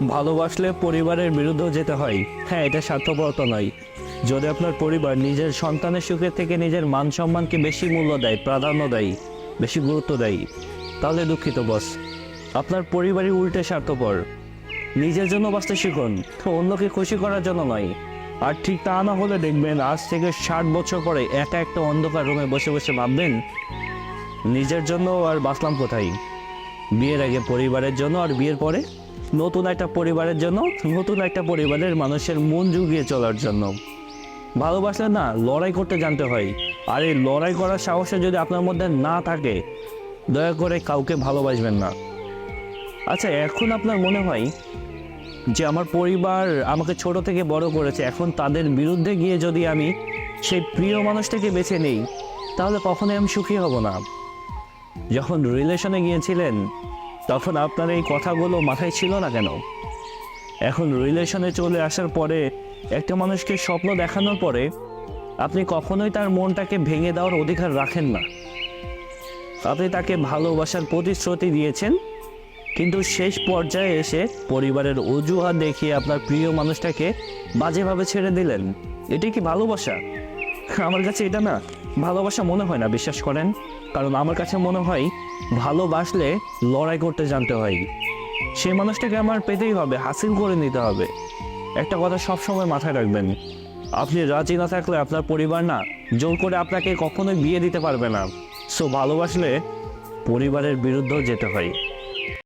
ভালোবাসলে পরিবারের বিরুদ্ধেও যেতে হয়। হ্যাঁ, এটা স্বার্থপরতা নয়। যদি আপনার পরিবার নিজের সন্তানের সুখের থেকে নিজের মান সম্মানকে বেশি মূল্য দেয়, প্রাধান্য দেয়, বেশি গুরুত্ব দেয়, তাহলে দুঃখিত বস, আপনার পরিবারই উল্টে স্বার্থপর। নিজের জন্য বাঁচতে শিখুন, অন্যকে খুশি করার জন্য নয়। আর ঠিক তা না হলে দেখবেন আজ থেকে 60 বছর পরে একা একটা অন্ধকার রুমে বসে বসে ভাববেন, নিজের জন্য আর বাঁচলাম কোথায়। বিয়ের আগে পরিবারের জন্য, আর বিয়ের পরে নতুন একটা পরিবারের জন্য, নতুন একটা পরিবারের মানুষের মন জুগিয়ে চলার জন্য। ভালোবাসলে না, লড়াই করতে জানতে হয়। আর এই লড়াই করার সাহসে যদি আপনার মধ্যে না থাকে, দয়া করে কাউকে ভালোবাসবেন না। আচ্ছা, এখন আপনার মনে হয় যে আমার পরিবার আমাকে ছোট থেকে বড় করেছে, এখন তাদের বিরুদ্ধে গিয়ে যদি আমি সেই প্রিয় মানুষটাকে বেছে নেই, তাহলে কখনোই আমি সুখী হব না। যখন রিলেশনে গিয়েছিলেন তখন আপনার এই কথাগুলো মাথায় ছিল না কেন? এখন রিলেশনে চলে আসার পরে একটা মানুষকে স্বপ্ন দেখানোর পরে আপনি কখনোই তার মনটাকে ভেঙে দেওয়ার অধিকার রাখেন না। আপনি তাকে ভালোবাসার প্রতিশ্রুতি দিয়েছেন, কিন্তু শেষ পর্যায়ে এসে পরিবারের অজুহাত দেখিয়ে আপনার প্রিয় মানুষটাকে বাজেভাবে ছেড়ে দিলেন। এটি কি ভালোবাসা? আমার কাছে এটা না ভালোবাসা মনে হয় না, বিশ্বাস করেন। কারণ আমার কাছে মনে হয় ভালোবাসলে লড়াই করতে জানতে হয়। সেই মানুষটাকে আমার পেতেই হবে, হাসিল করে নিতে হবে। একটা কথা সবসময় মাথায় রাখবেন, আপনি রাজি না থাকলে আপনার পরিবার না জোর করে আপনাকে কখনোই বিয়ে দিতে পারবে না। সো ভালোবাসলে পরিবারের বিরুদ্ধেও যেতে হয়।